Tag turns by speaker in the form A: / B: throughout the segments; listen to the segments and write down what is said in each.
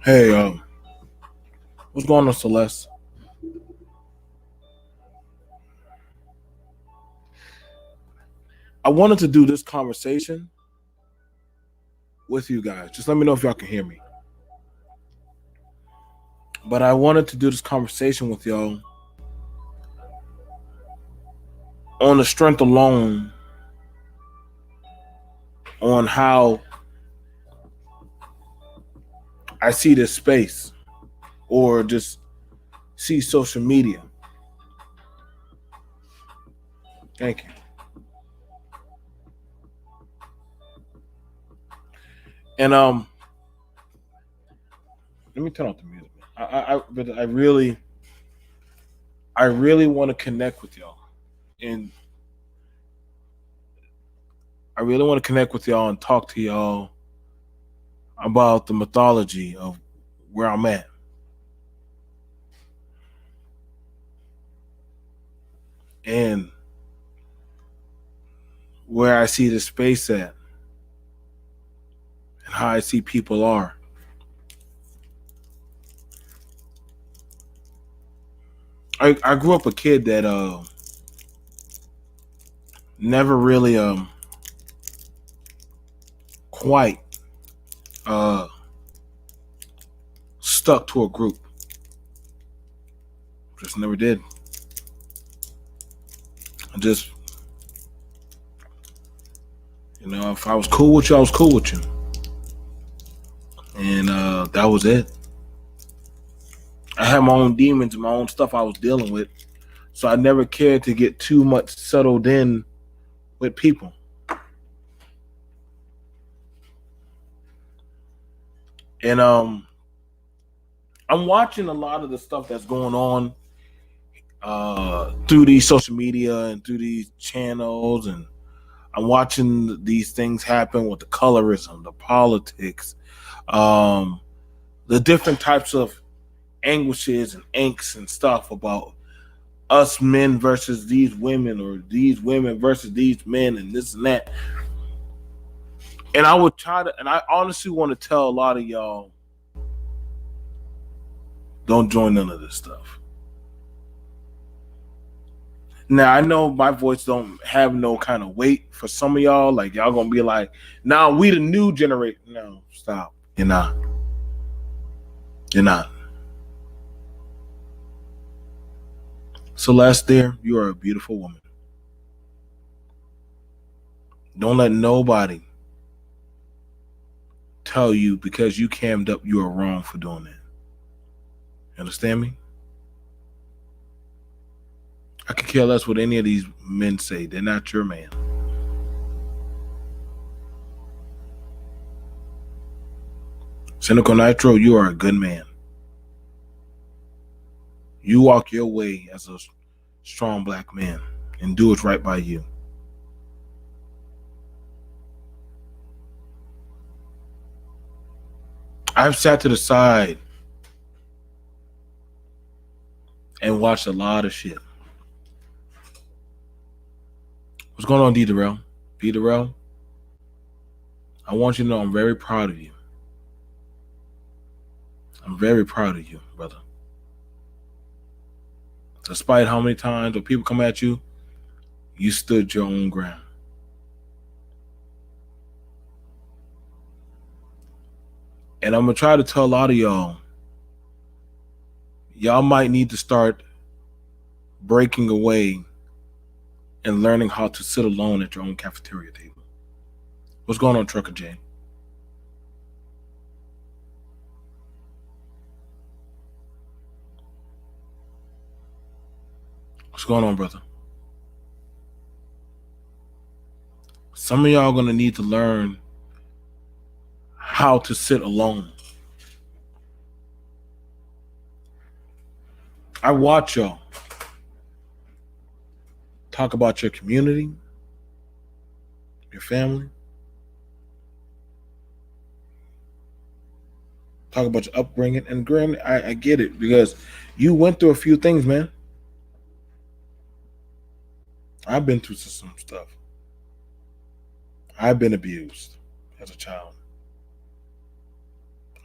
A: Hey, what's going on, Celeste? I wanted to do this conversation with you guys. Just let me know if y'all can hear me. But I wanted to do this conversation with y'all on the strength alone on how I see this space or just see social media. Thank you. And let me turn off the music. But I really want to connect with y'all, and I really want to connect with y'all and talk to y'all about the mythology of where I'm at. And where I see the space at and how I see people are. I grew up a kid that never really quite uh stuck to a group. Just never did. I just, if I was cool with you, I was cool with you. And that was it. I had my own demons and my own stuff I was dealing with. So I never cared to get too much settled in with people. And I'm watching a lot of the stuff that's going on through these social media and through these channels, and I'm watching these things happen with the colorism, the politics, the different types of anguishes and angst and stuff about us men versus these women, or these women versus these men, and this and that. And I would try to, and I honestly want to tell a lot of y'all, don't join none of this stuff. Now I know my voice don't have no kind of weight for some of y'all. Like y'all gonna be like, "Nah, we the new generation." No, stop. You're not. You're not. Celeste, there, you are a beautiful woman. Don't let nobody tell you because you cammed up you are wrong for doing that. You understand me? I could care less what any of these men say. They're not your man. Cynical Nitro, you are a good man. You walk your way as a strong black man and do what's right by you. I've sat to the side and watched a lot of shit. What's going on, D. Darrell? B. Darrell, I want you to know I'm very proud of you. I'm very proud of you, brother. Despite how many times when people come at you, you stood your own ground. And I'm going to try to tell a lot of y'all Y'all might need to start breaking away and learning how to sit alone at your own cafeteria table. What's going on, Trucker Jay? What's going on, brother? Some of y'all are going to need to learn how to sit alone. I watch y'all talk about your community, your family, talk about your upbringing. And granted, I get it because you went through a few things, man. I've been through some stuff. I've been abused as a child.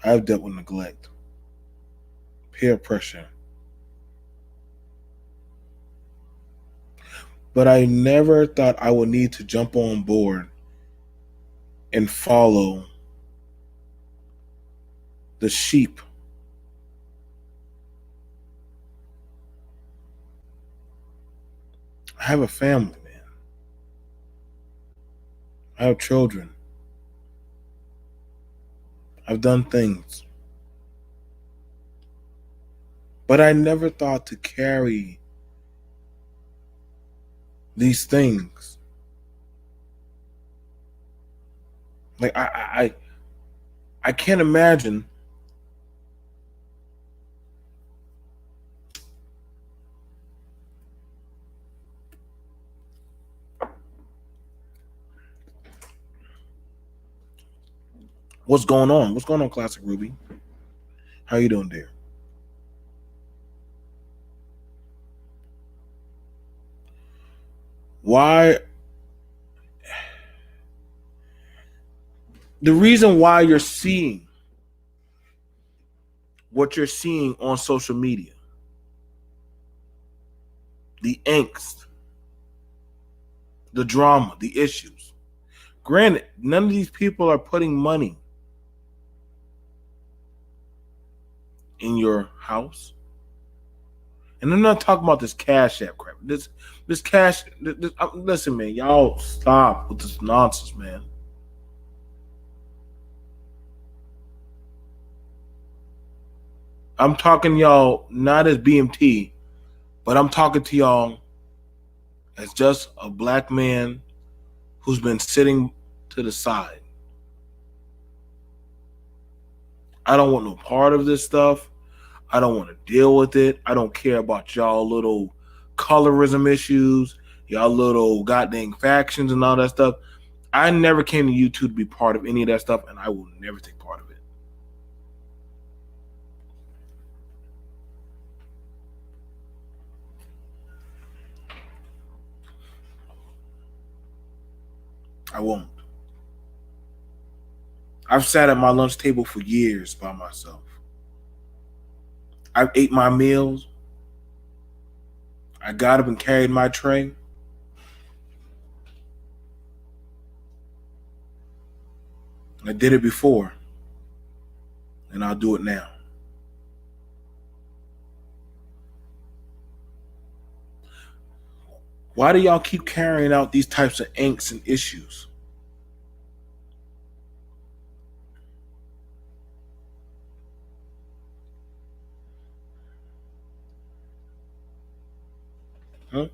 A: I've dealt with neglect, peer pressure. But I never thought I would need to jump on board and follow the sheep. I have a family, man. I have children. I've done things. But I never thought to carry these things. Like I can't imagine what's going on. What's going on, Classic Ruby? How you doing, dear? Why? The reason why you're seeing what you're seeing on social media, the angst, the drama, the issues. Granted, none of these people are putting money in your house. And I'm not talking about this Cash App crap. This cash. Listen, man, y'all stop with this nonsense, man. I'm talking to y'all not as BMT, but I'm talking to y'all as just a black man who's been sitting to the side. I don't want no part of this stuff. I don't want to deal with it. I don't care about y'all little colorism issues, y'all little goddamn factions and all that stuff. I never came to YouTube to be part of any of that stuff, and I will never take part of it. I won't. I've sat at my lunch table for years by myself. I've ate my meals. I got up and carried my tray. I did it before, and I'll do it now. Why do y'all keep carrying out these types of angst and issues? Huh?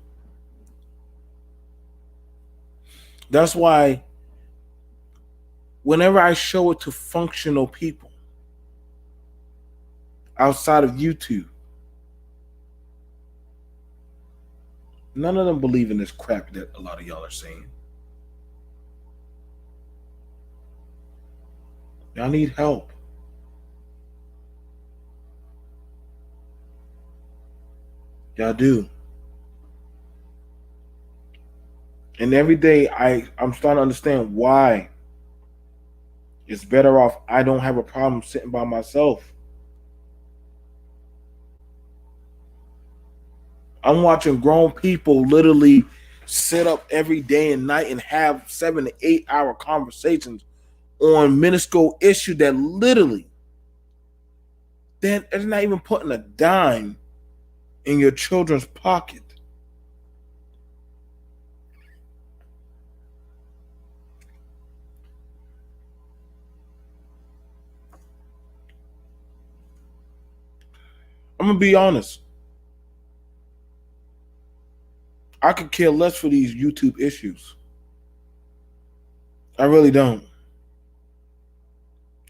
A: That's why whenever I show it to functional people outside of YouTube, none of them believe in this crap that a lot of y'all are saying. Y'all need help. Y'all do. And every day I'm starting to understand why it's better off I don't have a problem sitting by myself. I'm watching grown people literally sit up every day and night and have 7 to 8 hour conversations on minuscule issue that literally then it's not even putting a dime in your children's pocket. I'm gonna be honest. I could care less for these YouTube issues. I really don't.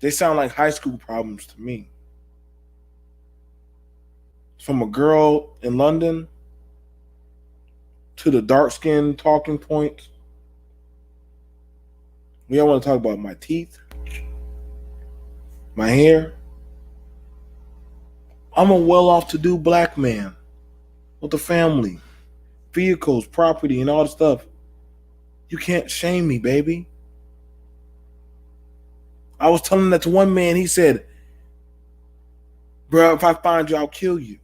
A: They sound like high school problems to me. From a girl in London to the dark skin talking points. We all want to talk about my teeth, my hair. I'm a well-off to do black man with a family, vehicles, property, and all the stuff. You can't shame me, baby. I was telling that to one man. He said, bro, if I find you, I'll kill you.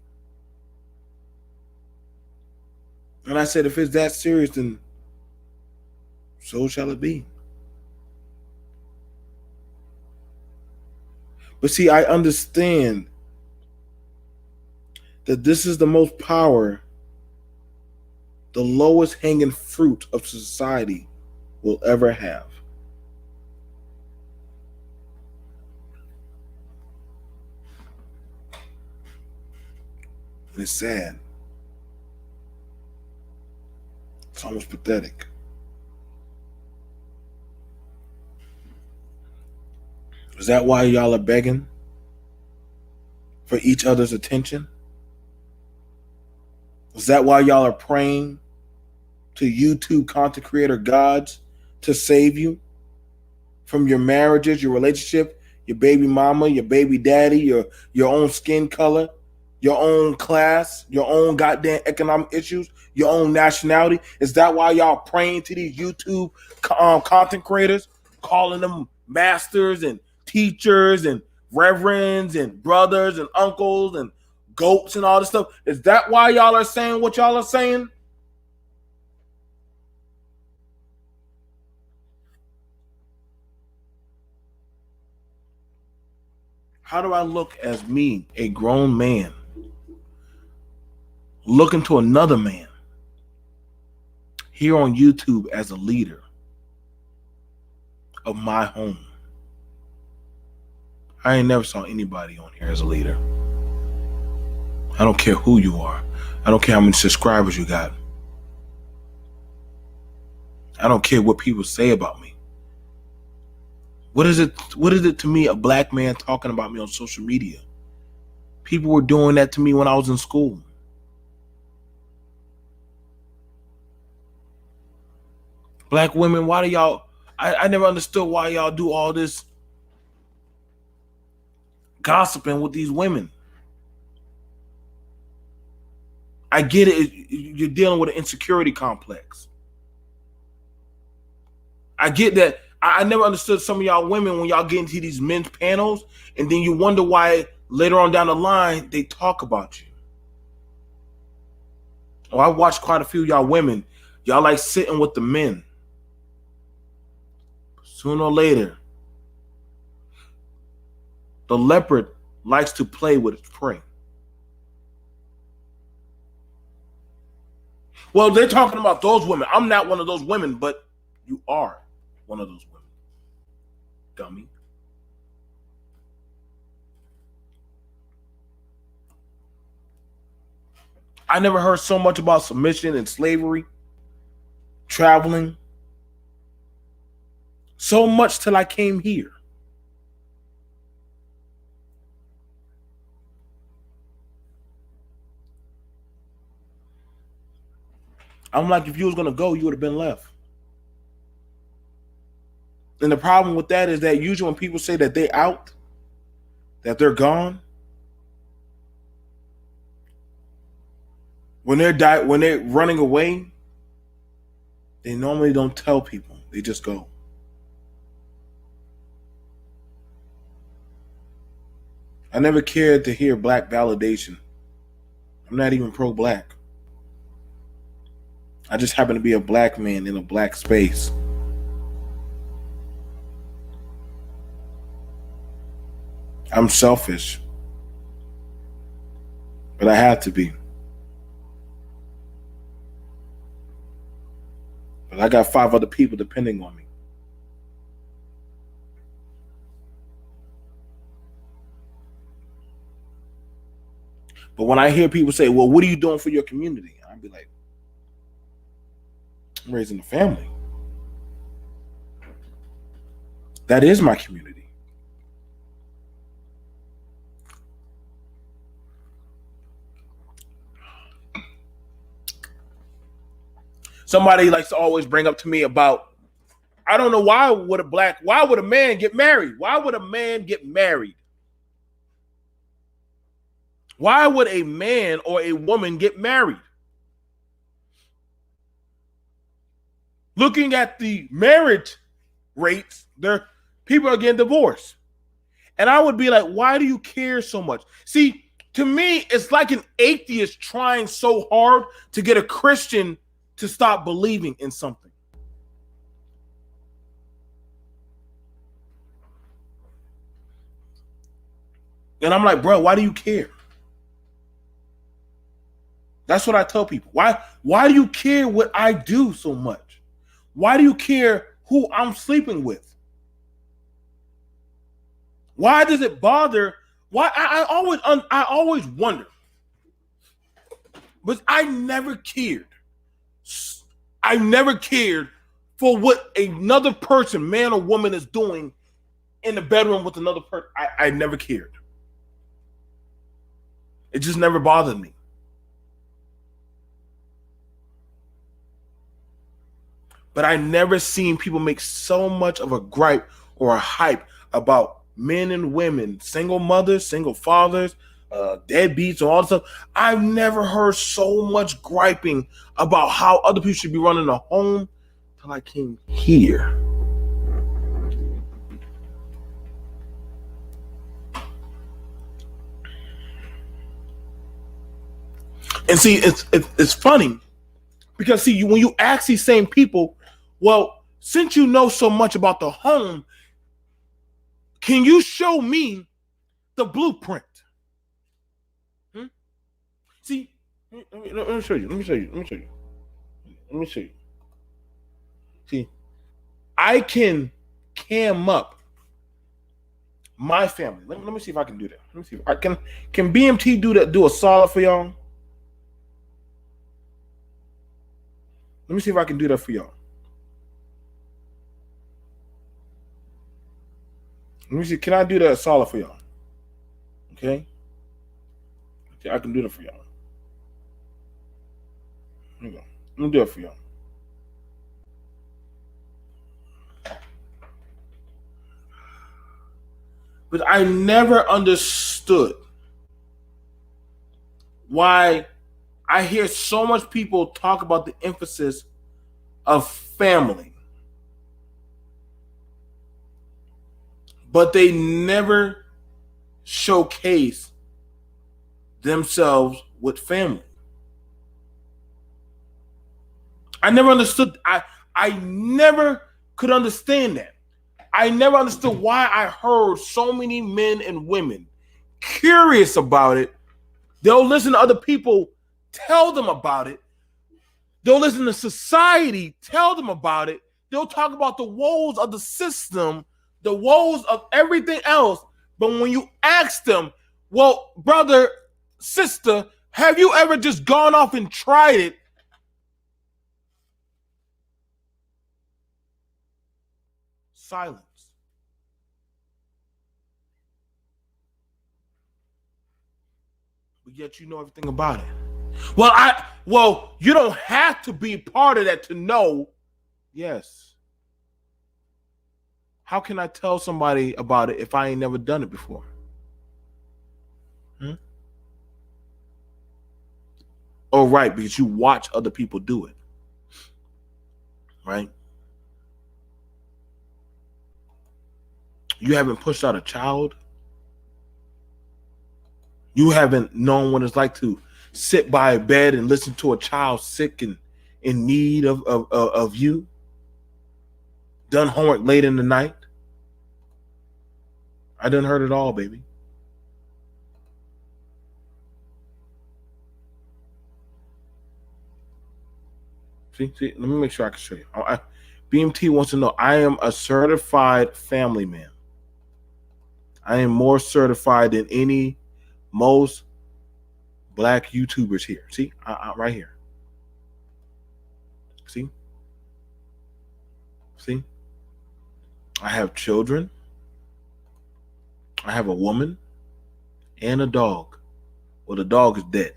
A: And I said, if it's that serious, then so shall it be. But see, I understand that this is the most power, the lowest hanging fruit of society will ever have. And it's sad. It's almost pathetic. Is that why y'all are begging for each other's attention? Is that why y'all are praying to YouTube content creator gods to save you from your marriages, your relationship, your baby mama, your baby daddy, your own skin color, your own class, your own goddamn economic issues, your own nationality? Is that why y'all praying to these YouTube content creators, calling them masters and teachers and reverends and brothers and uncles and goats and all this stuff? Is that why y'all are saying what y'all are saying? How do I look as me, a grown man, looking to another man here on YouTube as a leader of my home? I ain't never saw anybody on here as a leader. I don't care who you are. I don't care how many subscribers you got. I don't care what people say about me. What is it to me, a black man talking about me on social media? People were doing that to me when I was in school. Black women, why do y'all, I never understood why y'all do all this gossiping with these women. I get it. You're dealing with an insecurity complex. I get that. I never understood some of y'all women when y'all get into these men's panels, and then you wonder why later on down the line they talk about you. Oh, I watched quite a few of y'all women. Y'all like sitting with the men. Sooner or later, the leopard likes to play with its prey. Well, they're talking about those women. I'm not one of those women, but you are one of those women. Dummy. I never heard so much about submission and slavery, traveling, so much till I came here. I'm like, if you was gonna go, you would have been left. And the problem with that is that usually when people say that they out, that they're gone, when they're running away, they normally don't tell people. They just go. I never cared to hear black validation. I'm not even pro-black. I just happen to be a black man in a black space. I'm selfish. but I had to be. But I got 5 other people depending on me. But when I hear people say, well, what are you doing for your community? I'd be like, I'm raising a family. That is my community. Somebody likes to always bring up to me about, I don't know why would a man get married? Why would a man get married? Why would a man or a woman get married? Looking at the marriage rates, people are getting divorced. And I would be like, why do you care so much? See, to me, it's like an atheist trying so hard to get a Christian to stop believing in something. And I'm like, bro, why do you care? That's what I tell people. Why do you care what I do so much? Why do you care who I'm sleeping with? Why does it bother? Why I always wonder. But I never cared. I never cared for what another person, man or woman, is doing in the bedroom with another person. I never cared. It just never bothered me. But I never seen people make so much of a gripe or a hype about men and women, single mothers, single fathers, deadbeats, and all this stuff. I've never heard so much griping about how other people should be running a home till I came here. And see, it's funny because see, when you ask these same people, well, since you know so much about the home, can you show me the blueprint? See, let me show you. Let me show you. See, I can cam up my family. Let me see if I can do that. Let me see if I can. Can BMT do that? Do a solid for y'all? Let me see if I can do that for y'all. Let me see. Can I do that solid for y'all? Okay. I can do that for y'all. Here we go. Let me do it for y'all. But I never understood why I hear so much people talk about the emphasis of family, but they never showcase themselves with family. I never understood. I never could understand that. I never understood why I heard so many men and women curious about it. They'll listen to other people tell them about it. They'll listen to society tell them about it. They'll talk about the woes of the system, the woes of everything else. But when you ask them, well, brother, sister, have you ever just gone off and tried it? Silence. But yet you know everything about it. Well, you don't have to be part of that to know. Yes. How can I tell somebody about it if I ain't never done it before? Oh, right, because you watch other people do it. Right? You haven't pushed out a child. You haven't known what it's like to sit by a bed and listen to a child sick and in need of you. Done homework late in the night. I done heard it all, baby. See, let me make sure I can show you. BMT wants to know, I am a certified family man. I am more certified than most black YouTubers here. See, right here. See? I have children. I have a woman and a dog. Well, the dog is dead.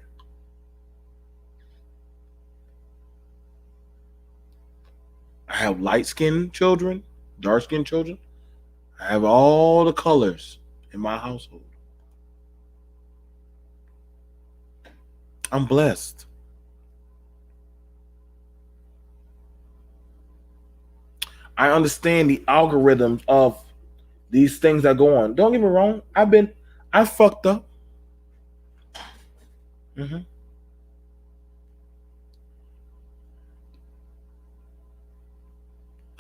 A: I have light-skinned children, dark-skinned children. I have all the colors in my household. I'm blessed. I understand the algorithms of these things that go on. Don't get me wrong. I fucked up.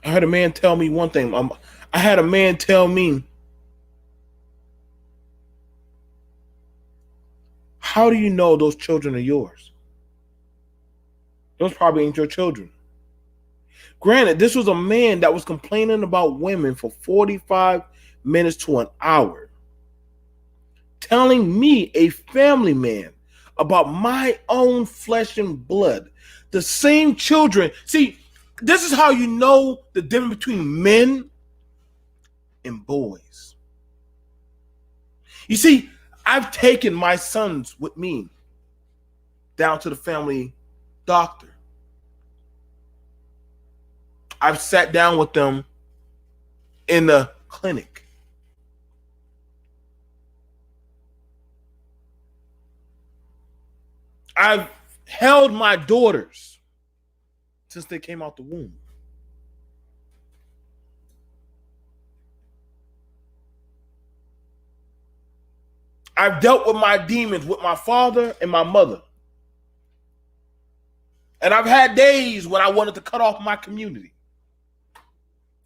A: I had a man tell me one thing. I had a man tell me, how do you know those children are yours? Those probably ain't your children. Granted, this was a man that was complaining about women for 45 minutes to an hour, telling me, a family man, about my own flesh and blood. The same children. See, this is how you know the difference between men and boys. You see, I've taken my sons with me down to the family doctor. I've sat down with them in the clinic. I've held my daughters since they came out the womb. I've dealt with my demons with my father and my mother. And I've had days when I wanted to cut off my community.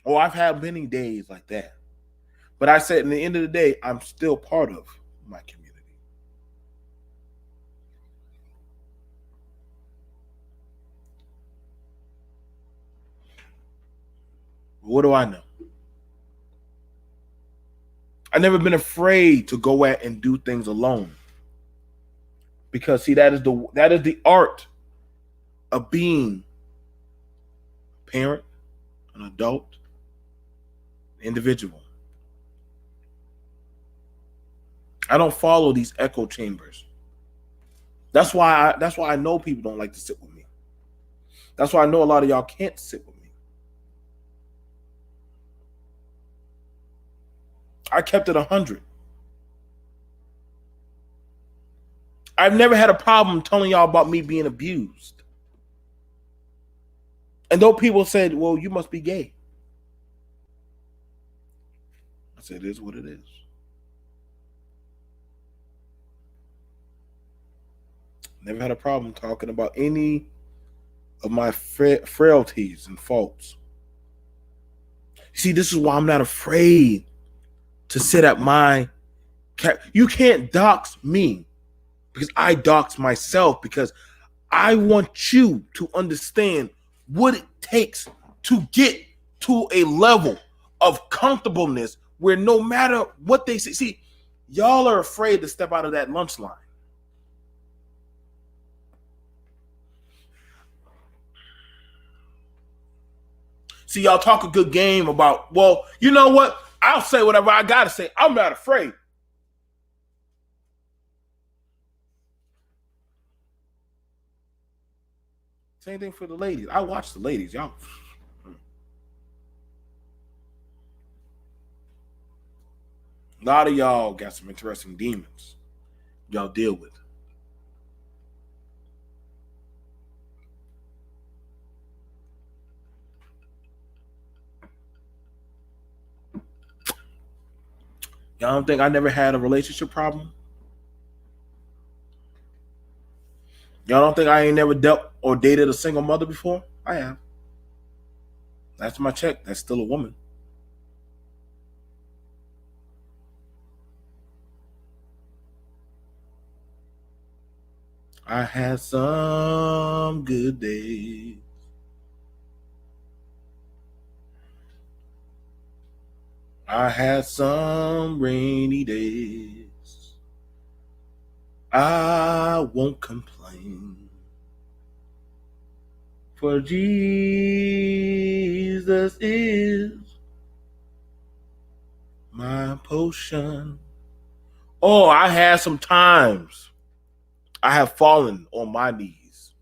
A: Oh, I've had many days like that. But I said, in the end of the day, I'm still part of my community. What do I know? I've never been afraid to go at and do things alone. Because see, that is the art of being a parent, an adult, individual. I don't follow these echo chambers. That's why I know people don't like to sit with me. That's why I know a lot of y'all can't sit with me. I kept it 100. I've never had a problem telling y'all about me being abused. And though people said, well, you must be gay, I said, it is what it is. Never had a problem talking about any of my frailties and faults. See, this is why I'm not afraid to sit at my you can't dox me because I dox myself, because I want you to understand what it takes to get to a level of comfortableness where no matter what they say, see, y'all are afraid to step out of that lunch line. See, y'all talk a good game about, well, you know what? I'll say whatever I got to say. I'm not afraid. Same thing for the ladies. I watch the ladies. Y'all. A lot of y'all got some interesting demons y'all deal with. Y'all don't think I never had a relationship problem? Y'all don't think I ain't never dealt or dated a single mother before? I have. That's my check. That's still a woman. I had some good days. I had some rainy days. I won't complain. For Jesus is my potion. Oh, I had some times I have fallen on my knees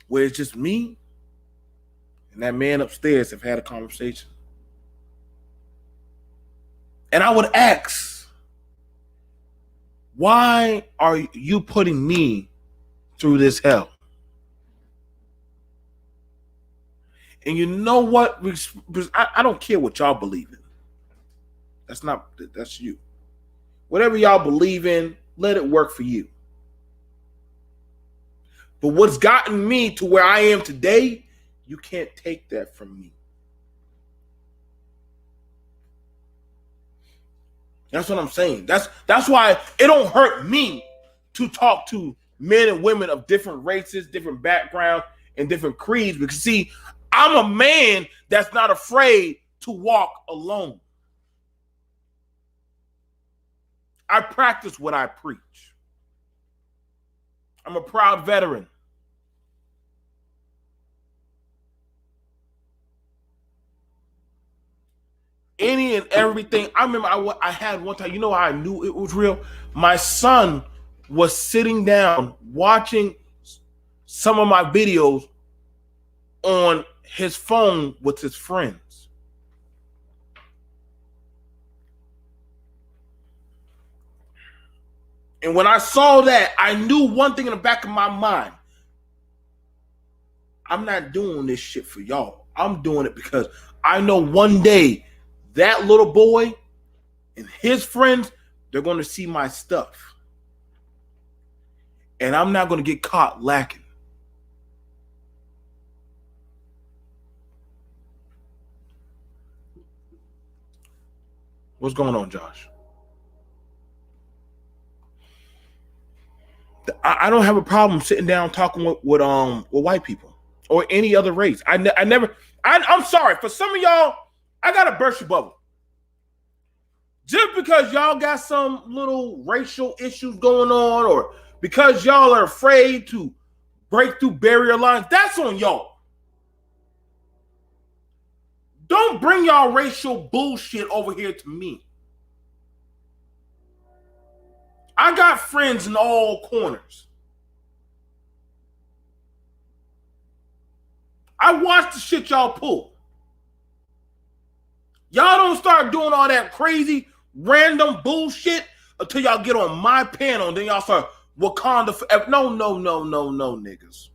A: where it's just me and that man upstairs have had a conversation. And I would ask, why are you putting me through this hell? And you know what? I don't care what y'all believe in. That's you. Whatever y'all believe in, let it work for you. But what's gotten me to where I am today, you can't take that from me. That's what I'm saying. That's why it don't hurt me to talk to men and women of different races, different backgrounds, and different creeds. Because see, I'm a man that's not afraid to walk alone. I practice what I preach. I'm a proud veteran. Any and everything. I remember I had one time, you know how I knew it was real? My son was sitting down watching some of my videos on his phone with his friends. And when I saw that, I knew one thing in the back of my mind. I'm not doing this shit for y'all. I'm doing it because I know one day that little boy and his friends, they're going to see my stuff. And I'm not going to get caught lacking. What's going on, Josh? I don't have a problem sitting down talking with white people or any other race. I'm sorry. For some of y'all, I got to burst your bubble. Just because y'all got some little racial issues going on or because y'all are afraid to break through barrier lines, that's on y'all. Don't bring y'all racial bullshit over here to me. I got friends in all corners. I watch the shit y'all pull. Y'all don't start doing all that crazy, random bullshit until y'all get on my panel. And then y'all start Wakanda forever. No, niggas.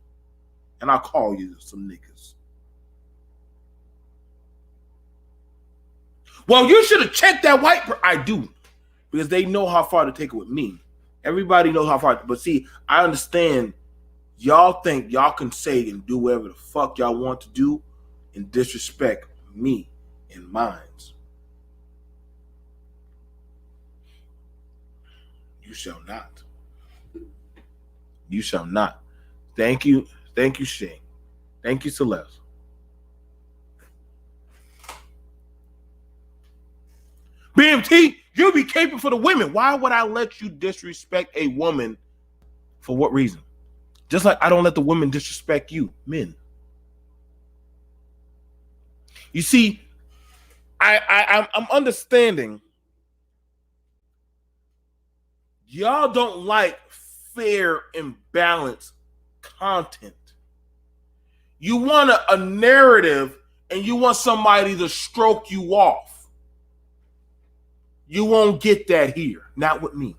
A: And I'll call you some niggas. Well, you should have checked that white I do. Because they know how far to take it with me. Everybody knows how far. But see, I understand y'all think y'all can say and do whatever the fuck y'all want to do and disrespect me and mine. You shall not. You shall not. Thank you. Thank you, Shane. Thank you, Celeste. BMT, you be caping for the women. Why would I let you disrespect a woman? For what reason? Just like I don't let the women disrespect you, men. You see, I'm understanding y'all don't like fair and balanced content. You want a narrative and you want somebody to stroke you off. You won't get that here. Not with me.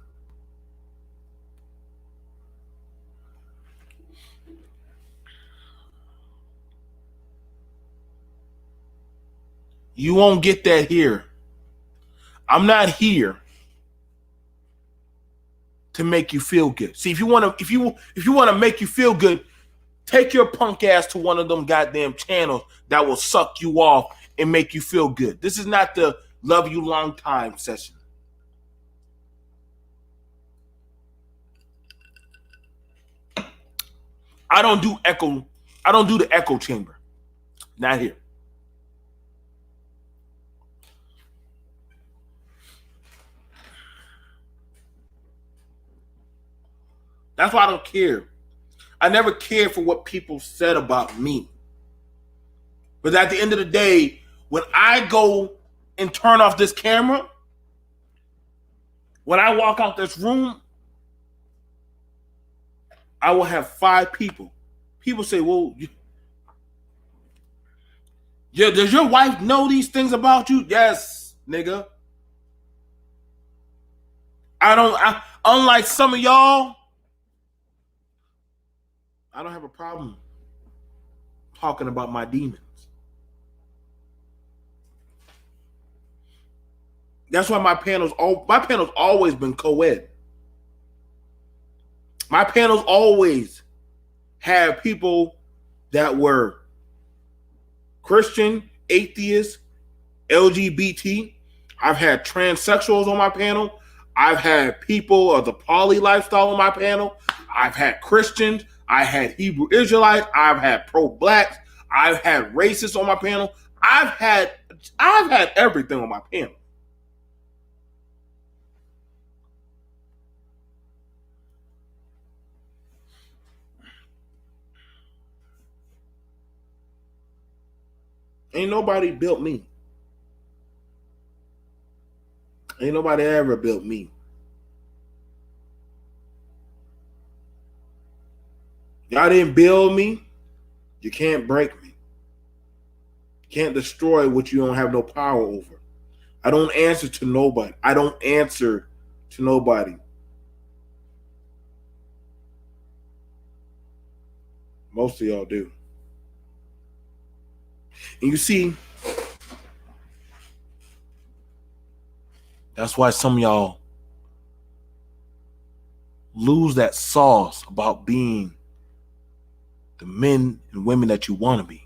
A: You won't get that here. I'm not here to make you feel good. See, if you want to make you feel good, take your punk ass to one of them goddamn channels that will suck you off and make you feel good. This is not the love you long time session. I don't do echo. I don't do the echo chamber. Not here. That's why I don't care. I never cared for what people said about me. But at the end of the day, when I go and turn off this camera, when I walk out this room, I will have 5 people. People say, well, does your wife know these things about you? Yes, nigga. Unlike some of y'all, I don't have a problem talking about my demons. That's why my panel's always been co-ed. My panels always have people that were Christian, atheist, LGBT. I've had transsexuals on my panel. I've had people of the poly lifestyle on my panel. I've had Christians. I had Hebrew Israelites. I've had pro-blacks. I've had racists on my panel. I've had everything on my panel. Ain't nobody built me. Ain't nobody ever built me. Y'all didn't build me. You can't break me. You can't destroy what you don't have no power over. I don't answer to nobody. I don't answer to nobody. Most of y'all do. And you see, that's why some of y'all lose that sauce about being the men and women that you want to be.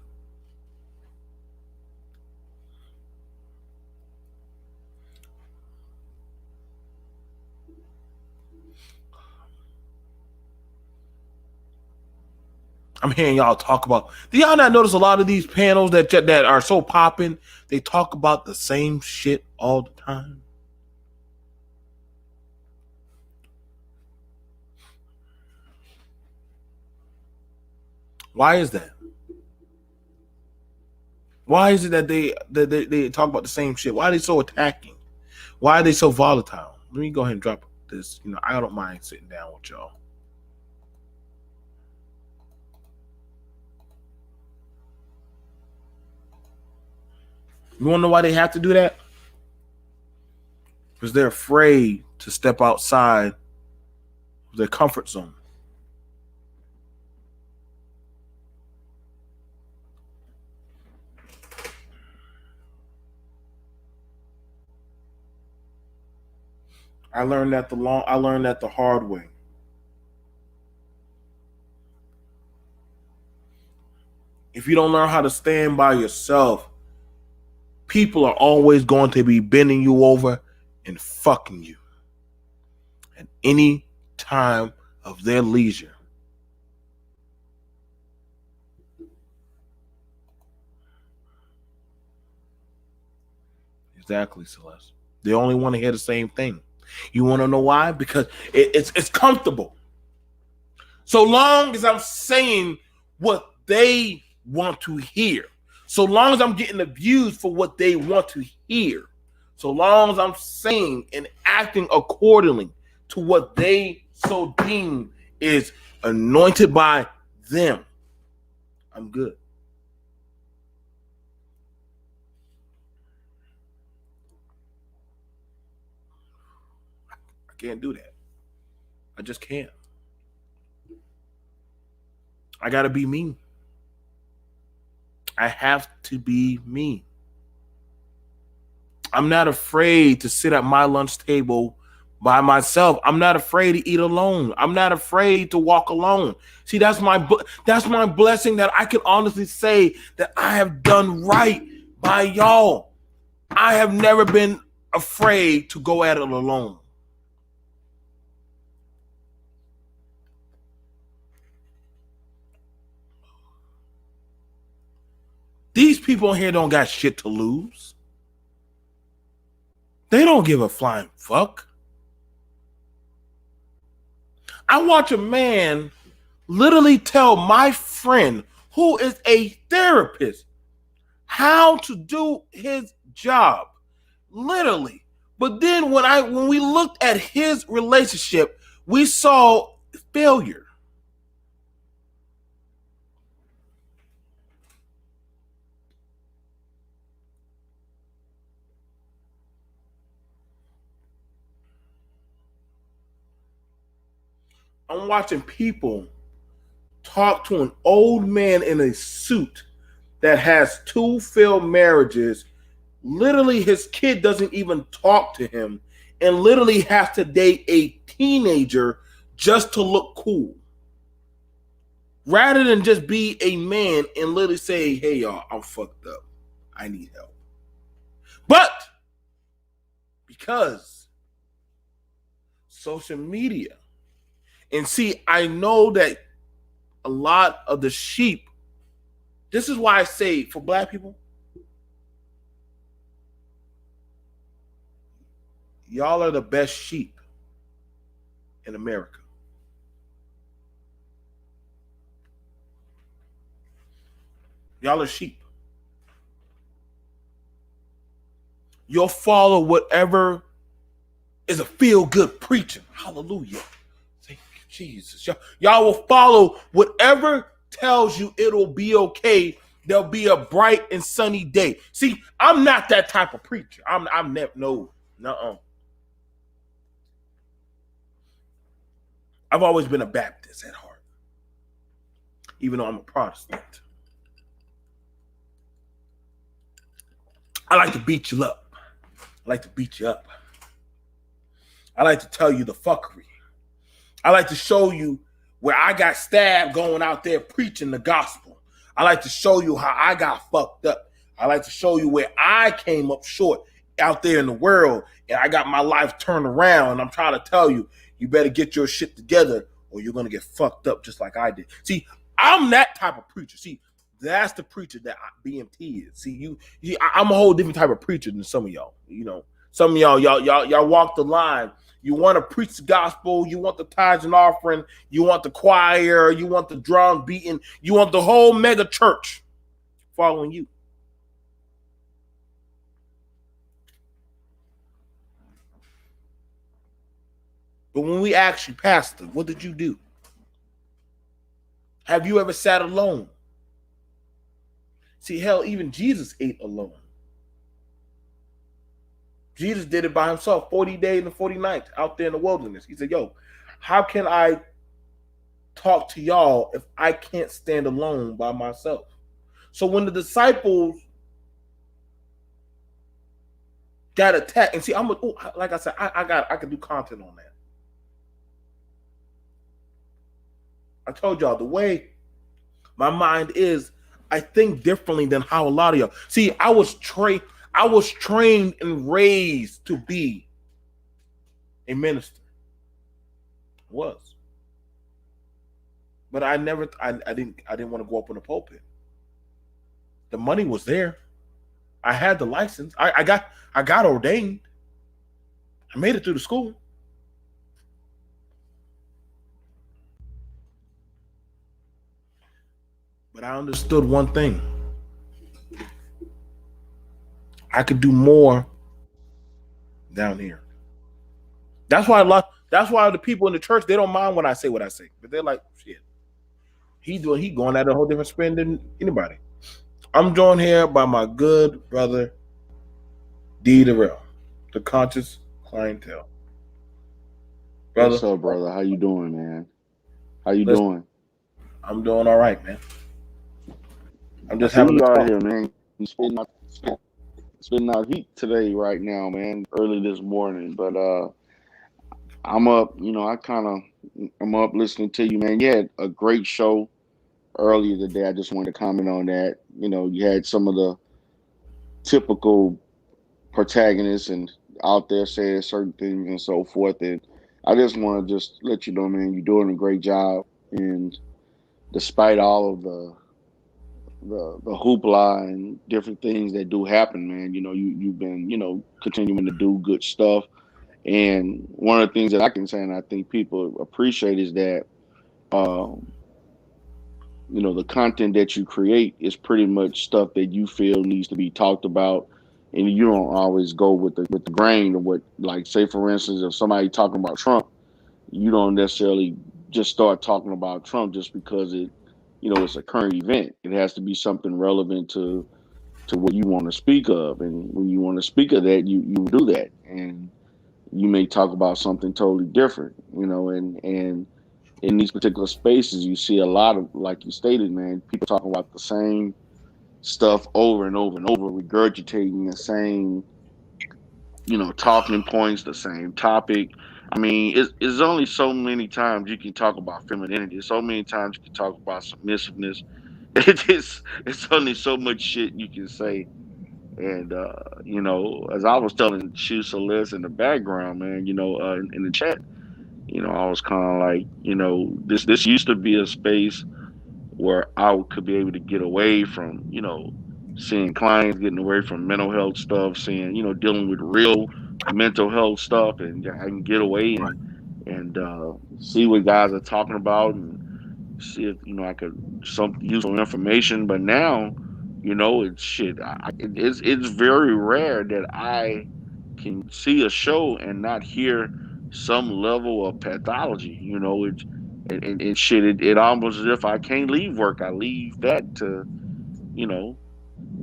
A: I'm hearing y'all talk about. Do y'all not notice a lot of these panels that are so popping? They talk about the same shit all the time. Why is that? Why is it that they talk about the same shit? Why are they so attacking? Why are they so volatile? Let me go ahead and drop this. I don't mind sitting down with y'all. You want to know why they have to do that? Because they're afraid to step outside of their comfort zone. I learned that the hard way. If you don't learn how to stand by yourself, people are always going to be bending you over and fucking you at any time of their leisure. Exactly, Celeste. They only want to hear the same thing. You want to know why? Because it's comfortable. So long as I'm saying what they want to hear, so long as I'm getting the views for what they want to hear, so long as I'm saying and acting accordingly to what they so deem is anointed by them, I'm good. I can't do that. I just can't. I got to be me. I have to be me. I'm not afraid to sit at my lunch table by myself. I'm not afraid to eat alone. I'm not afraid to walk alone. See, that's my blessing that I can honestly say that I have done right by y'all. I have never been afraid to go at it alone. These people in here don't got shit to lose. They don't give a flying fuck. I watch a man literally tell my friend who is a therapist how to do his job. Literally. But then when we looked at his relationship, we saw failure. I'm watching people talk to an old man in a suit that has 2 failed marriages. Literally, his kid doesn't even talk to him and literally has to date a teenager just to look cool. Rather than just be a man and literally say, hey, y'all, I'm fucked up. I need help. But because social media, and see, I know that a lot of the sheep, this is why I say for black people, y'all are the best sheep in America. Y'all are sheep. You'll follow whatever is a feel-good preacher. Hallelujah. Thank you, Jesus. Y'all will follow whatever tells you it'll be okay. There'll be a bright and sunny day. See, I'm not that type of preacher. I'm never, no, nuh-uh. I've always been a Baptist at heart, even though I'm a Protestant. I like to beat you up. I like to beat you up. I like to tell you the fuckery. I like to show you where I got stabbed going out there preaching the gospel. I like to show you how I got fucked up. I like to show you where I came up short out there in the world and I got my life turned around. And I'm trying to tell you, you better get your shit together or you're going to get fucked up just like I did. See, I'm that type of preacher. See, that's the preacher that BMT is. See, I'm a whole different type of preacher than some of y'all. You know, some of y'all walk the line. You want to preach the gospel. You want the tithes and offering. You want the choir. You want the drum beating. You want the whole mega church following you. But when we ask you, Pastor, what did you do? Have you ever sat alone? See, hell, even Jesus ate alone. Jesus did it by himself, 40 days and 40 nights out there in the wilderness. He said, yo, how can I talk to y'all if I can't stand alone by myself? So when the disciples got attacked, and see, like I said, I can do content on that. I told y'all the way my mind is, I think differently than how a lot of y'all. See, I was trained and raised to be a minister. I was. But I didn't want to go up in the pulpit. The money was there. I had the license. I got ordained. I made it through the school. But I understood one thing. I could do more down here. That's why the people in the church, they don't mind when I say what I say. But they're like, shit. He going at a whole different spin than anybody. I'm joined here by my good brother D Darrell, the conscious clientele.
B: Brother. What's up, brother? How you doing, man? How you doing?
A: I'm doing all right, man. I'm just
B: having you out here, man. You spitting out heat today, right now, man. Early this morning, but I'm up. You know, I'm up listening to you, man. You had a great show earlier today. I just wanted to comment on that. You know, you had some of the typical protagonists and out there saying certain things and so forth, and I just want to just let you know, man, you're doing a great job, and despite all of the hoopla and different things that do happen, man, you know, you've been, you know, continuing to do good stuff, And one of the things that I can say, and I think people appreciate, is that um, the content that you create is pretty much stuff that you feel needs to be talked about, and you don't always go with the grain of what, like, say for instance, if somebody talking about Trump, you don't necessarily just start talking about Trump just because it's a current event. It has to be something relevant to what you want to speak of, and when you want to speak of that, you do that, and you may talk about something totally different, and in these particular spaces, you see a lot of, like you stated, man, people talking about the same stuff over and over and over, regurgitating the same, talking points, the same topic. I mean, it's only so many times you can talk about femininity. So many times you can talk about submissiveness. It's only so much shit you can say. And as I was telling Shu Celeste in the background, man, in the chat, I was kind of like, this used to be a space where I could be able to get away from, seeing clients, getting away from mental health stuff, seeing, dealing with real mental health stuff, and I can get away and see what guys are talking about, and see if I could some useful information. But now, it's shit. It's very rare that I can see a show and not hear some level of pathology. It's and shit. It almost as if I can't leave work. I leave that to you know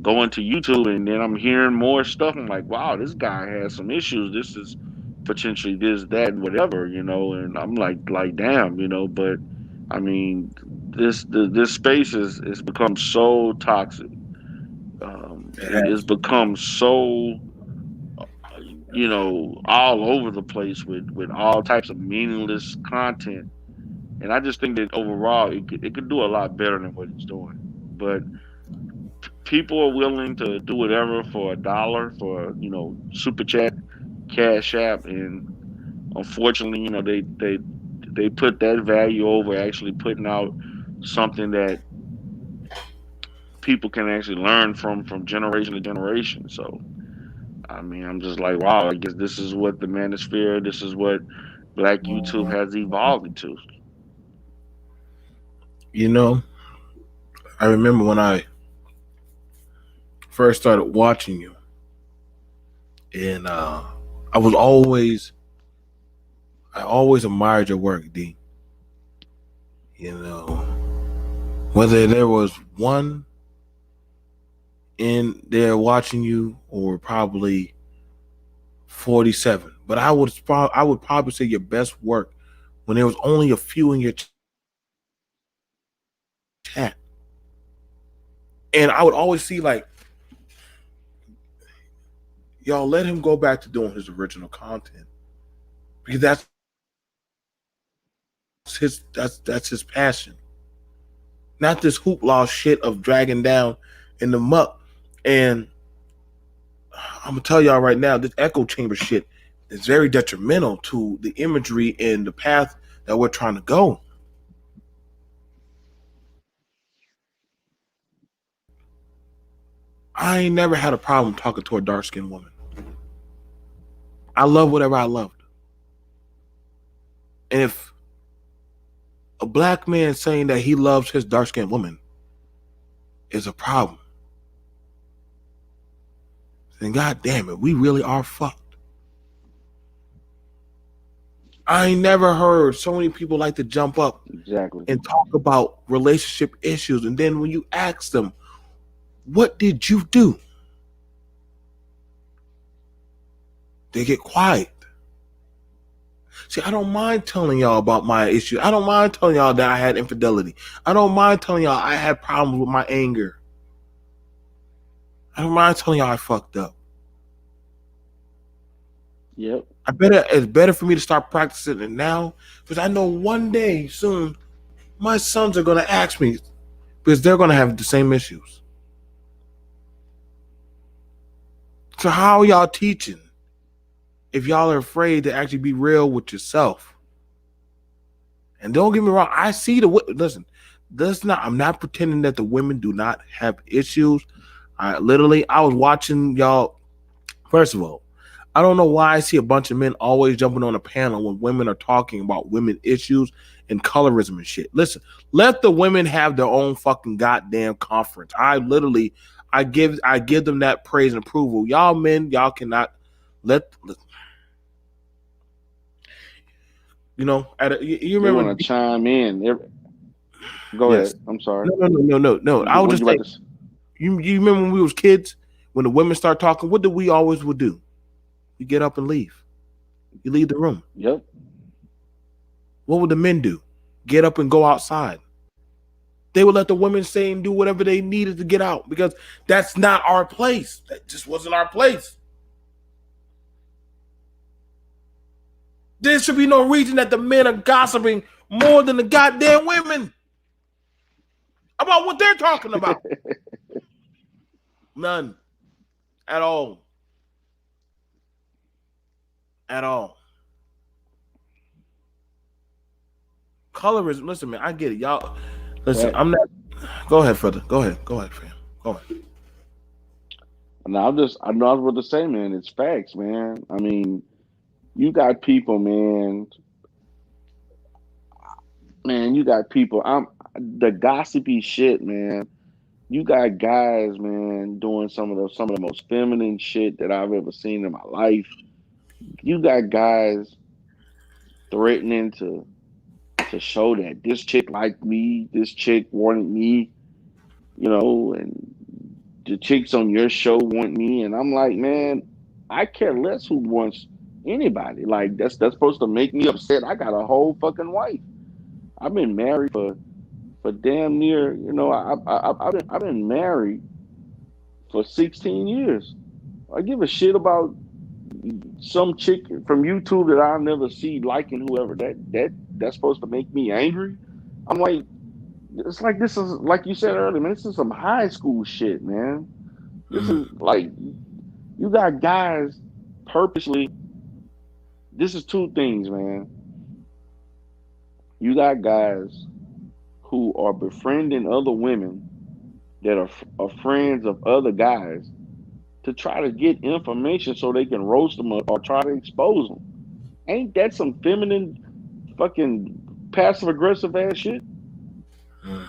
B: go into YouTube, and then I'm hearing more stuff. I'm like, wow, this guy has some issues. This is potentially this, that, and whatever. And I'm like, damn. But I mean, this space is become so toxic.
A: It
B: It's
A: has.
B: become so all over the place with all types of meaningless content. And I just think that overall it could do a lot better than what it's doing. But people are willing to do whatever for $1 for super chat, cash app, and unfortunately, they put that value over actually putting out something that people can actually learn from generation to generation. So I mean, I'm just like, wow, I guess this is what the manosphere, this is what Black YouTube has evolved into.
A: You know, I remember when I first started watching you, and I was I always admired your work, D. Whether there was one in there watching you or probably 47, but I would probably say your best work when there was only a few in your chat, and I would always see like, y'all let him go back to doing his original content because that's his passion, not this hoopla shit of dragging down in the muck. And I'm gonna tell y'all right now, this echo chamber shit is very detrimental to the imagery and the path that we're trying to go. I ain't never had a problem talking to a dark skinned woman. I love whatever I loved. And if a black man saying that he loves his dark skinned woman is a problem, then god damn it, we really are fucked. I ain't never heard so many people like to jump up
B: Exactly.
A: and talk about relationship issues, and then when you ask them, what did you do? They get quiet. See, I don't mind telling y'all about my issues. I don't mind telling y'all that I had infidelity. I don't mind telling y'all I had problems with my anger. I don't mind telling y'all I fucked up.
B: Yep.
A: It's better for me to start practicing it now, because I know one day soon my sons are going to ask me, because they're going to have the same issues. So how are y'all teaching if y'all are afraid to actually be real with yourself? And don't get me wrong, I see listen, I'm not pretending that the women do not have issues. I was watching y'all. First of all, I don't know why I see a bunch of men always jumping on a panel when women are talking about women issues and colorism and shit. Listen, let the women have their own fucking goddamn conference. I give them that praise and approval. Y'all men, y'all cannot let you know. You
B: They
A: remember?
B: want to chime in. Go
A: Yes.
B: ahead. I'm sorry.
A: No. I would
B: What
A: just
B: you
A: say,
B: about to?
A: you remember when we was kids, when the women start talking, what did we always would do? You get up and leave. You leave the room.
B: Yep.
A: What would the men do? Get up and go outside. They would let the women say and do whatever they needed to get out because that's not our place. That just wasn't our place. There should be no reason that the men are gossiping more than the goddamn women about what they're talking about. None. At all. At all. Colorism. Listen, man, I get it. Y'all, listen, I'm not. Go ahead, further. Go ahead, fam. Go ahead.
B: No, I know I was about to say, man, it's facts, man. I mean, you got people, man. Man, you got people. I'm the gossipy shit, man. You got guys, man, doing some of the most feminine shit that I've ever seen in my life. You got guys threatening to show that this chick liked me, this chick wanted me, and the chicks on your show want me, and I'm like, man, I care less who wants anybody. Like that's supposed to make me upset. I got a whole fucking wife. I've been married for damn near, I've been married for 16 years. I give a shit about some chick from YouTube that I'll never see liking whoever. That's supposed to make me angry. I'm like, it's like this is like you said earlier, man. This is some high school shit, man. This is like you got guys purposely. This is two things, man. You got guys who are befriending other women that are friends of other guys to try to get information so they can roast them or try to expose them. Ain't that some feminine fucking passive aggressive ass shit?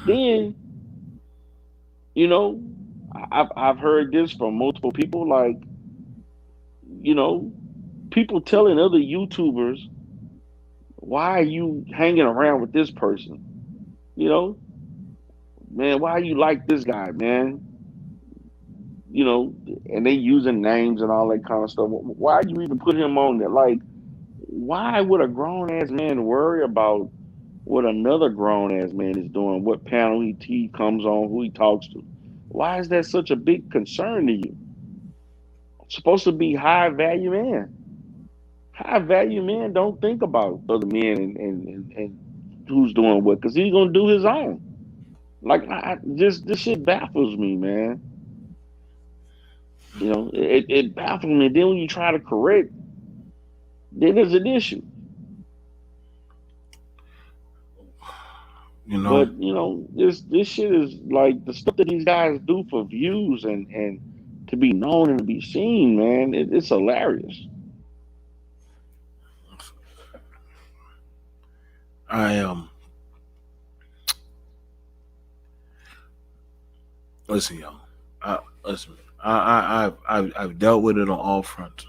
B: Then, I've heard this from multiple people, like, people telling other YouTubers, why are you hanging around with this person? Man, why you like this guy, man? And they using names and all that kind of stuff. Why you even put him on there? Like, why would a grown ass man worry about what another grown ass man is doing, what panel he comes on, who he talks to? Why is that such a big concern to you? It's supposed to be high value man. High value men don't think about other men and who's doing what, because he's gonna do his own. Like this shit baffles me, man. It baffles me. Then when you try to correct, then there's an issue. But this shit is like the stuff that these guys do for views and to be known and to be seen, man. It's hilarious.
A: Listen, y'all. Listen, I've dealt with it on all fronts.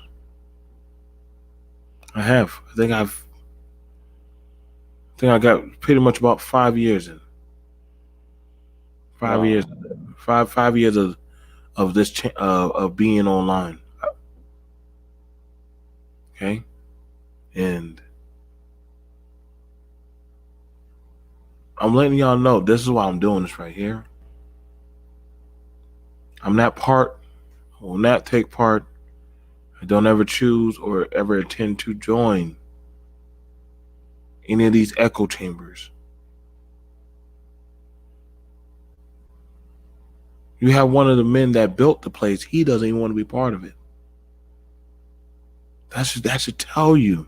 A: I have. I think I got pretty much about 5 years in. 5 years. 5 years of this of being online. Okay, and I'm letting y'all know this is why I'm doing this right here. I'm not part. I will not take part. I don't ever choose or ever intend to join any of these echo chambers. You have one of the men that built the place. He doesn't even want to be part of it. That should tell you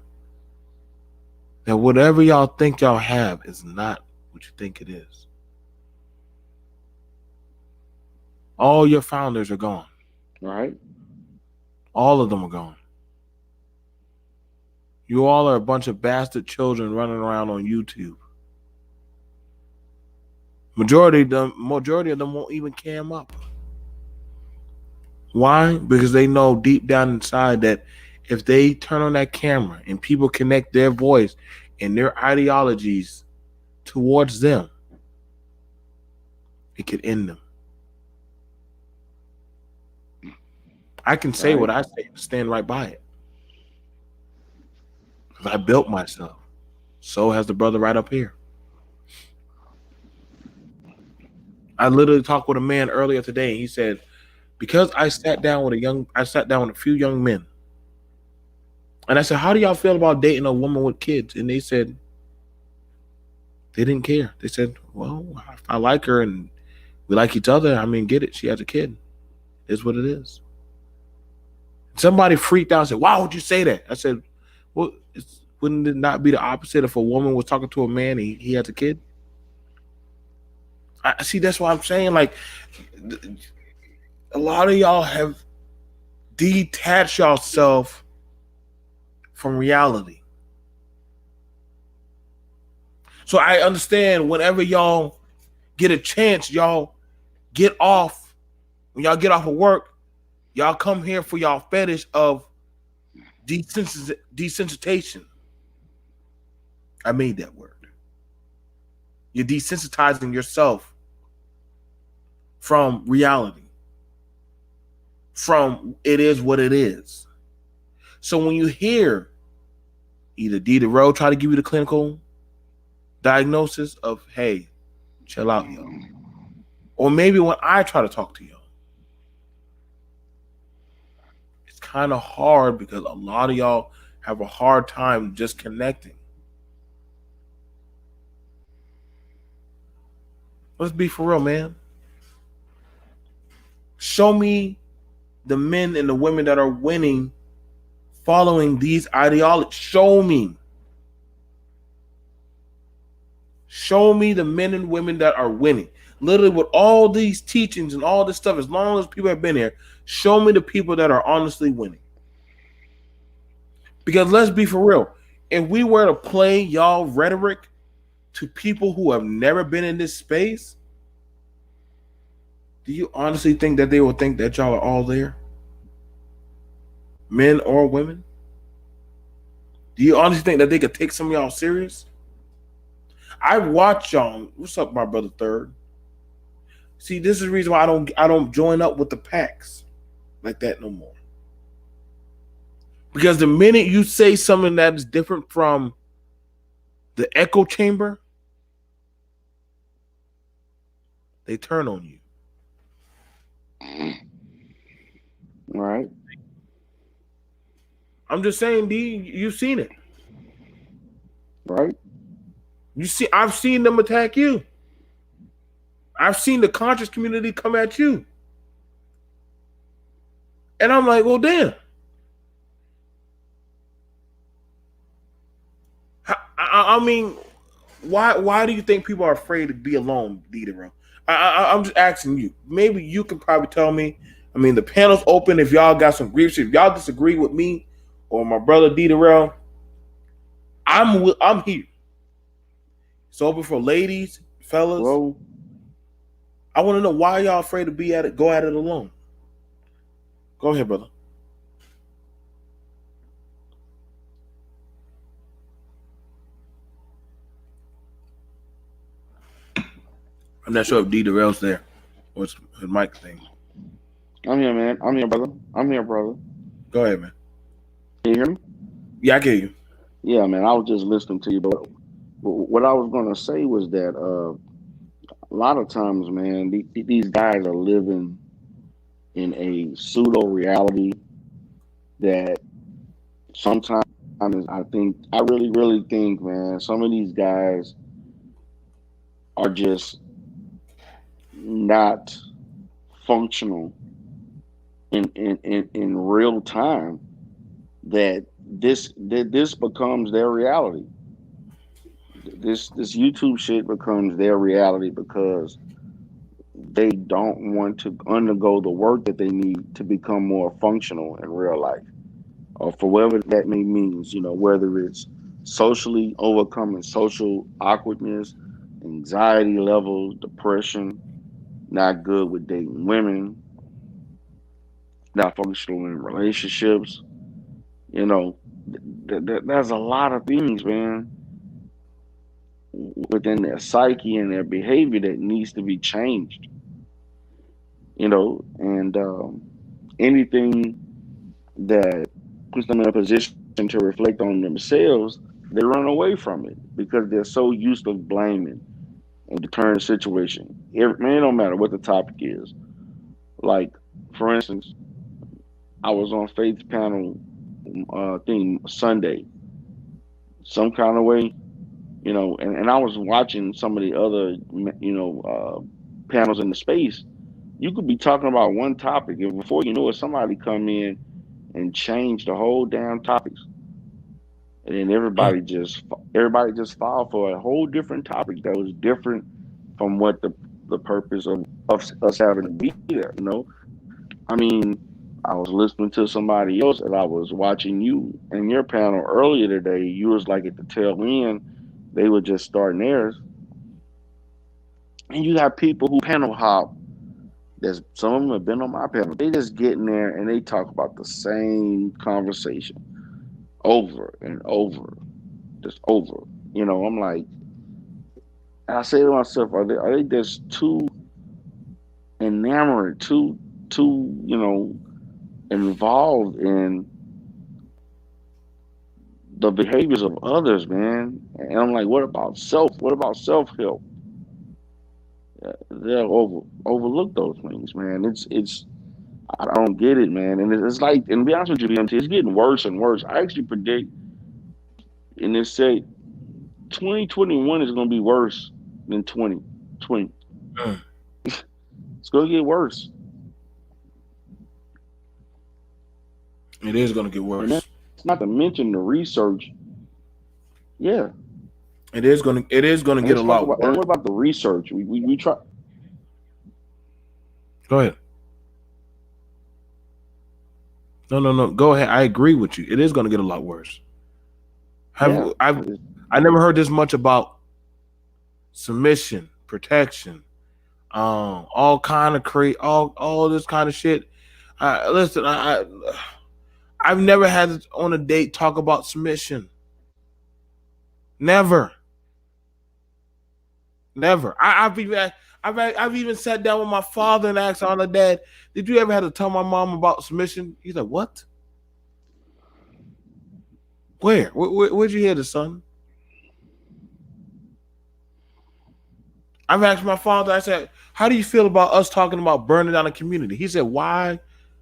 A: that whatever y'all think y'all have is not what you think it is. All your founders are gone.
B: Right.
A: All of them are gone. You all are a bunch of bastard children running around on YouTube. Majority of them won't even cam up. Why? Because they know deep down inside that if they turn on that camera and people connect their voice and their ideologies towards them, it could end them. I can say what I say and stand right by it. Because I built myself. So has the brother right up here. I literally talked with a man earlier today. He said, because I sat down with a few young men. And I said, how do y'all feel about dating a woman with kids? And they said, they didn't care. They said, well, if I like her and we like each other, I mean, get it. She has a kid. It's what it is. Somebody freaked out and said, why would you say that? I said, well, wouldn't it not be the opposite if a woman was talking to a man and he has a kid? I see. That's what I'm saying. Like, a lot of y'all have detached yourself from reality. So I understand whenever y'all get a chance, y'all get off. When y'all get off of work, y'all come here for y'all fetish of desensitization. I made that word. You're desensitizing yourself from reality. From it is what it is. So when you hear either D. DeRoe try to give you the clinical diagnosis of, hey, chill out, yo. Or maybe when I try to talk to you, it's kind of hard because a lot of y'all have a hard time just connecting. Let's be for real, man. Show me the men and the women that are winning following these ideologies. Show me. Show me the men and women that are winning. Literally with all these teachings and all this stuff, as long as people have been here, show me the people that are honestly winning. Because let's be for real. If we were to play y'all rhetoric to people who have never been in this space, do you honestly think that they will think that y'all are all there? Men or women? Do you honestly think that they could take some of y'all serious? I watch y'all. What's up, my brother Third? See, this is the reason why I don't join up with the packs like that no more. Because the minute you say something that is different from the echo chamber, they turn on you.
B: Right.
A: I'm just saying, D, you've seen it.
B: Right.
A: I've seen them attack you. I've seen the conscious community come at you. And I'm like, well, damn. I mean, why do you think people are afraid to be alone, Dieter? I'm just asking you. Maybe you can probably tell me. I mean, the panel's open if y'all got some grief. If y'all disagree with me or my brother Dieter, I'm here. It's open for ladies, fellas.
B: Whoa.
A: I want to know why y'all afraid to be at it. Go at it alone. Go ahead, brother. I'm not sure if D. Darrell's there. What's his mic thing?
B: I'm here, man. I'm here, brother.
A: Go ahead, man.
B: Can you hear me?
A: Yeah, I can hear you.
B: Yeah, man. I was just listening to you, but what I was going to say was that a lot of times, man, these guys are living in a pseudo reality that sometimes I really think, man, some of these guys are just not functional in real time, that this becomes their reality. This YouTube shit becomes their reality because they don't want to undergo the work that they need to become more functional in real life. or for whatever that may means, whether it's socially overcoming social awkwardness, anxiety levels, depression, not good with dating women, not functional in relationships, you know, there's a lot of things, man, within their psyche and their behavior that needs to be changed, and anything that puts them in a position to reflect on themselves, they run away from it because they're so used to blaming and the current situation. Man, it don't matter what the topic is. Like, for instance, I was on Faith's panel thing Sunday, some kind of way, and I was watching some of the other, panels in the space. You could be talking about one topic, and before you know it, somebody come in and change the whole damn topics, and then
A: Mm.
B: everybody just filed for a whole different topic that was different from what the purpose of us having to be there. I mean, I was listening to somebody else, and I was watching you and your panel earlier today. You was like at the tail end, they were just starting theirs, and you got people who panel hop. There's some of them have been on my panel. They just get in there and they talk about the same conversation over and over, just over. I'm like, and I say to myself, are they just too enamored, too, involved in the behaviors of others, man? And I'm like, what about self? What about self help? They'll overlook those things, man. It's I don't get it, man. And it's like, and to be honest with you, BMT, it's getting worse and worse. I actually predict, and they say 2021 is going to be worse than 2020.
A: Mm.
B: It's going to get worse.
A: It is going to get
B: And
A: worse.
B: that's not to mention the research. Yeah.
A: It is going to get a lot
B: And
A: worse.
B: what about the research? We try.
A: Go ahead. No. Go ahead. I agree with you. It is going to get a lot worse.
B: Yeah.
A: I never heard this much about submission, protection, all kind of all this kind of shit. Listen, I've never had on a date talk about submission. Never. I've even sat down with my father and asked on the dad, did you ever have to tell my mom about submission? He's like, what? Where'd you hear this, son? I've asked my father, I said, how do you feel about us talking about burning down a community? He said, why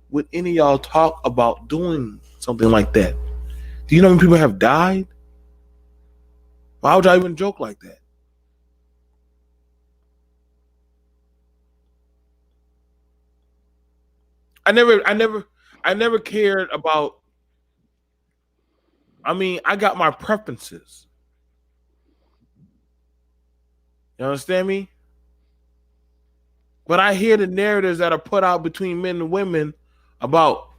A: would any of y'all talk about doing something like that? Do you know how many people have died? Why would y'all even joke like that? I never cared about. I mean, I got my preferences. You understand me? But I hear the narratives that are put out between men and women about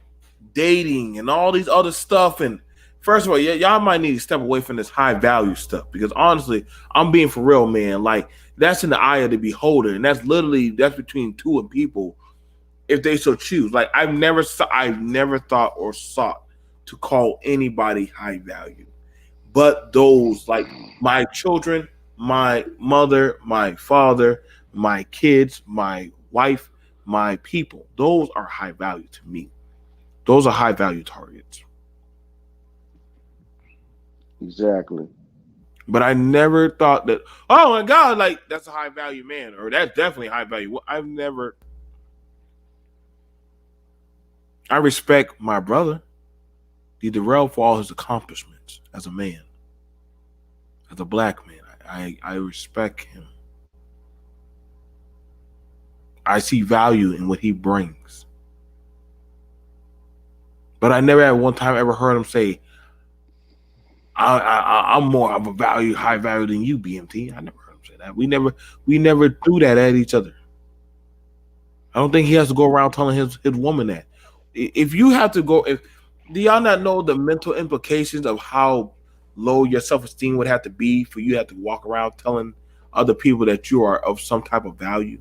A: dating and all these other stuff. And first of all, y'all might need to step away from this high value stuff, because honestly, I'm being for real, man. Like, that's in the eye of the beholder, and that's between two people, if they so choose. Like, I've never thought or sought to call anybody high value, but those, like my children, my mother, my father, my kids, my wife, my people, those are high value to me. Those are high value targets.
B: Exactly.
A: But I never thought that, oh my God, like, that's a high value man, or that's definitely high value. I respect my brother, D. Darrell, for all his accomplishments as a man, as a black man. I respect him. I see value in what he brings. But I never at one time ever heard him say, I'm more of a high value than you, BMT. I never heard him say that. We never threw that at each other. I don't think he has to go around telling his woman that. If you have to go, if Do y'all not know the mental implications of how low your self-esteem would have to be for you to have to walk around telling other people that you are of some type of value?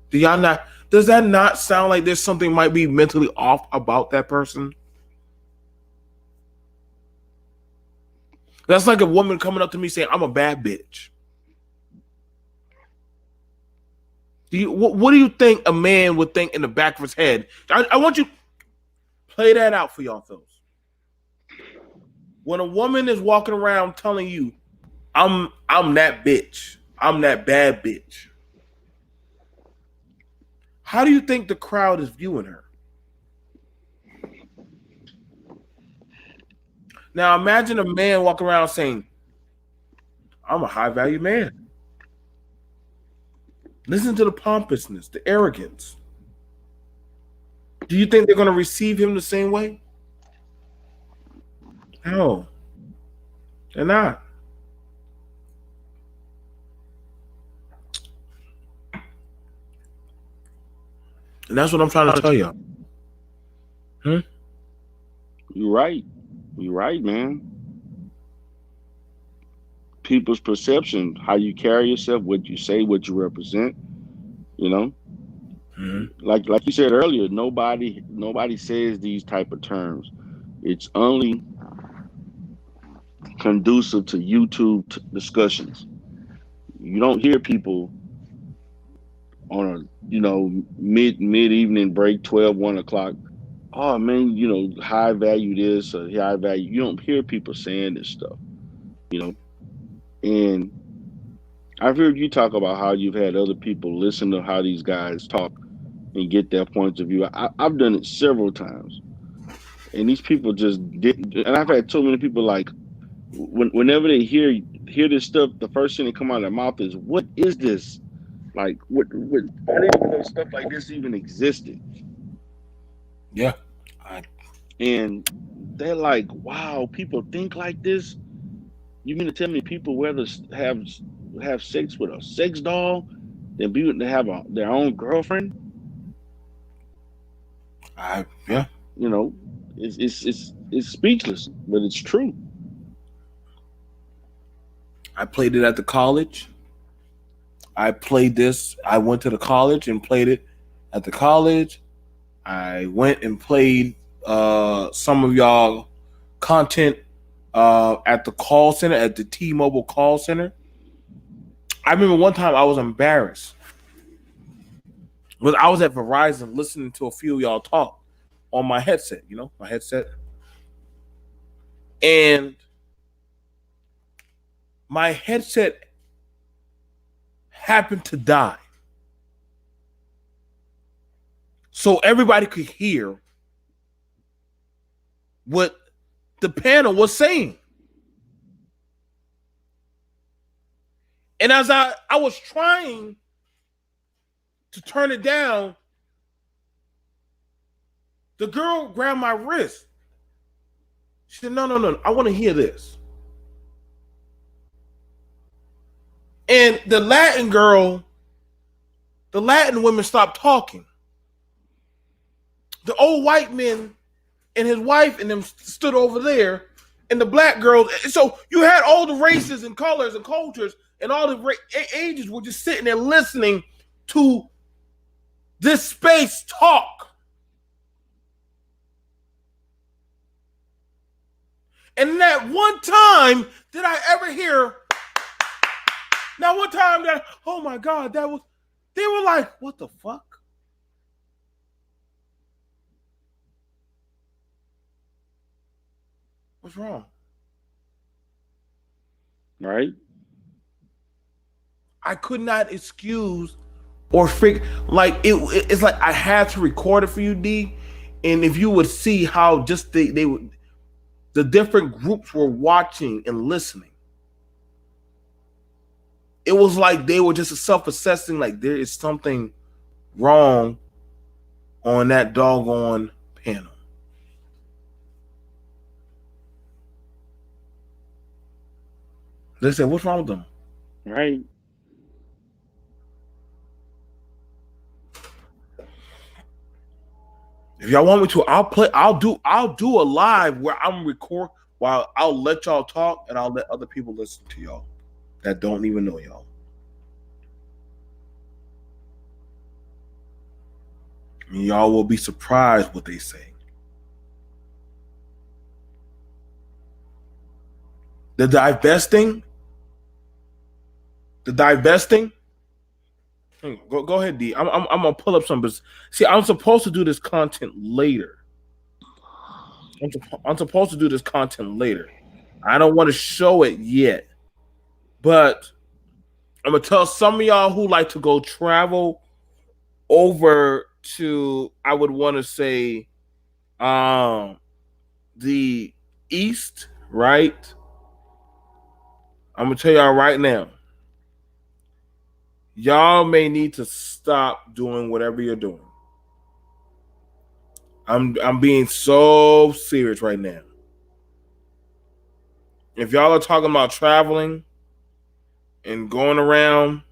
A: Do y'all not? Does that not sound like there's something might be mentally off about that person? That's like a woman coming up to me saying, "I'm a bad bitch." What do you think a man would think in the back of his head? I want you to play that out for y'all, fellas. When a woman is walking around telling you, I'm that bitch. I'm that bad bitch." How do you think the crowd is viewing her? Now imagine a man walking around saying, "I'm a high value man." Listen to the pompousness, the arrogance. Do you think they're going to receive him the same way? No, they're not. And that's what I'm trying to tell you.
B: You're right. You're right, man. People's perception, how you carry yourself, what you say, what you represent. You know, like you said earlier, nobody says these type of terms. It's only conducive to YouTube discussions. You don't hear people on a mid evening break, 12, 1 o'clock. Oh man, high value this or high value. You don't hear people saying this stuff, you know. And I've heard you talk about how you've had other people listen to how these guys talk and get their points of view. I've done it several times, and these people just didn't. And I've had so many people like, whenever they hear this stuff, the first thing that come out of their mouth is, "What is this? Like, what? I didn't even know stuff like this even existed."
A: Yeah,
B: and they're like, "Wow, people think like this? You mean to tell me people rather have sex with a sex doll than be to have their own girlfriend?"
A: Yeah.
B: It's speechless, but it's true.
A: I played it at the college. I played this. I went to the college and played it at the college. I went and played some of y'all content at the call center, at the T-Mobile call center. I remember one time I was embarrassed. But I was at Verizon listening to a few of y'all talk on my headset, my headset. And my headset happened to die. So everybody could hear what the panel was saying. And as I was trying to turn it down, the girl grabbed my wrist. She said, no, I want to hear this. And the Latin women stopped talking. The old white men and his wife and them stood over there, and the black girls. So you had all the races and colors and cultures and all the ages were just sitting there listening to this space talk. And that one time did I ever hear, now one time that, oh my God, they were like, what the fuck? What's wrong?
B: Right?
A: I could not excuse or figure, like it's like I had to record it for you, D. And if you would see how just they would, the different groups were watching and listening. It was like they were just self-assessing, like there is something wrong on that doggone panel. They said, what's wrong with them?
B: Right.
A: If y'all want me to, I'll do a live where I'm record while I'll let y'all talk and I'll let other people listen to y'all that don't even know y'all. And y'all will be surprised what they say. The divesting. Go ahead, D. I'm gonna pull up some. See, I'm supposed to do this content later. I'm supposed to do this content later. I don't want to show it yet, but I'm gonna tell some of y'all who like to go travel over to, I would want to say, the East, right? I'm gonna tell y'all right now. Y'all may need to stop doing whatever you're doing. I'm being so serious right now. If y'all are talking about traveling and going around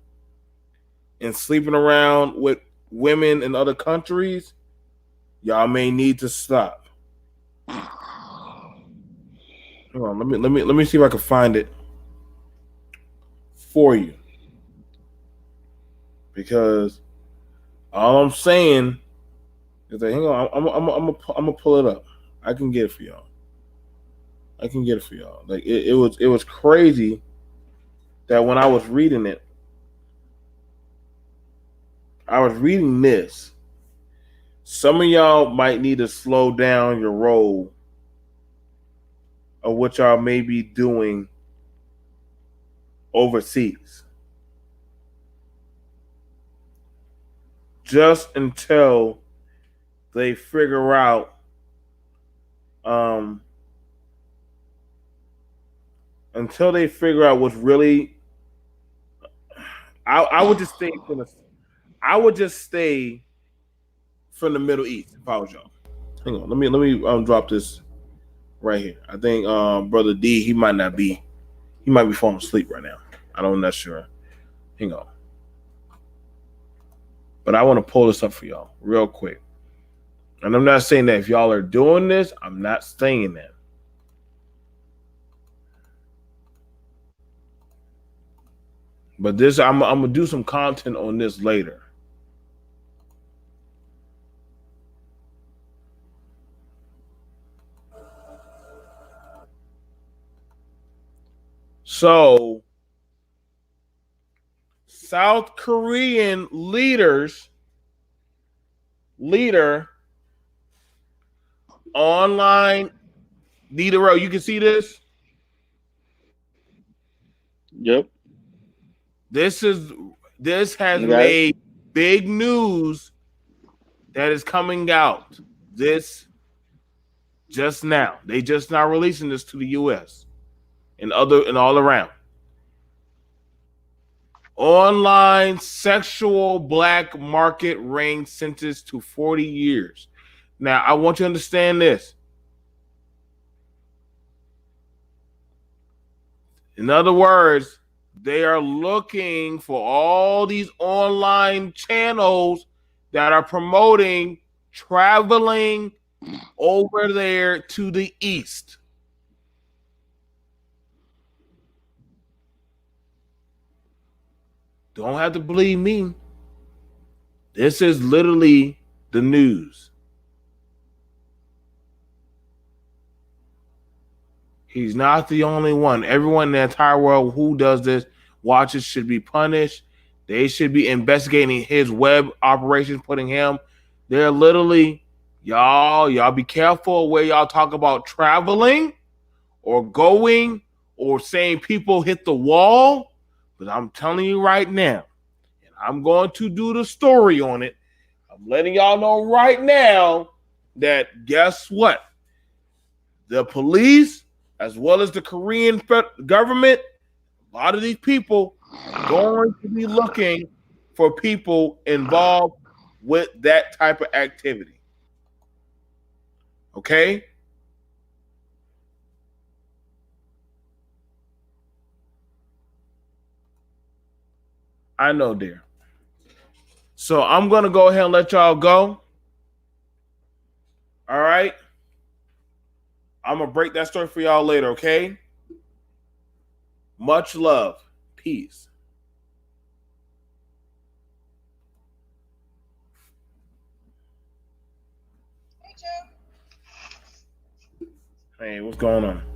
A: and sleeping around with women in other countries, y'all may need to stop. Hold on, let me see if I can find it for you. Because all I'm saying is that, hang on, I'm gonna pull it up. I can get it for y'all. Like it was crazy that when I was reading it, I was reading this. Some of y'all might need to slow down your roll of what y'all may be doing overseas. Just until they figure out what's really. I would just stay from the Middle East if I was y'all. Hang on, let me drop this right here. I think brother D, he might be falling asleep right now. I'm not sure. Hang on. But I want to pull this up for y'all real quick. And I'm not saying that if y'all are doing this, I'm not saying that. But this, I'm gonna do some content on this later. So, South Korean leader online. Nero, you can see this.
B: Yep.
A: This has made big news that is coming out. This just now. They just now releasing this to the US and all around. Online sexual black market range sentenced to 40 years. Now, I want you to understand this. In other words, they are looking for all these online channels that are promoting traveling over there to the East. Don't have to believe me. This is literally the news. He's not the only one. Everyone in the entire world who does this, watches, should be punished. They should be investigating his web operations, putting him. They're literally, y'all be careful where y'all talk about traveling or going or saying people hit the wall. But I'm telling you right now, and I'm going to do the story on it. I'm letting y'all know right now that guess what? The police, as well as the Korean government, a lot of these people are going to be looking for people involved with that type of activity. Okay? I know, dear. So I'm going to go ahead and let y'all go. right? I'm gonna break that story for y'all later, okay? Much love. Peace. Hey, what's going on?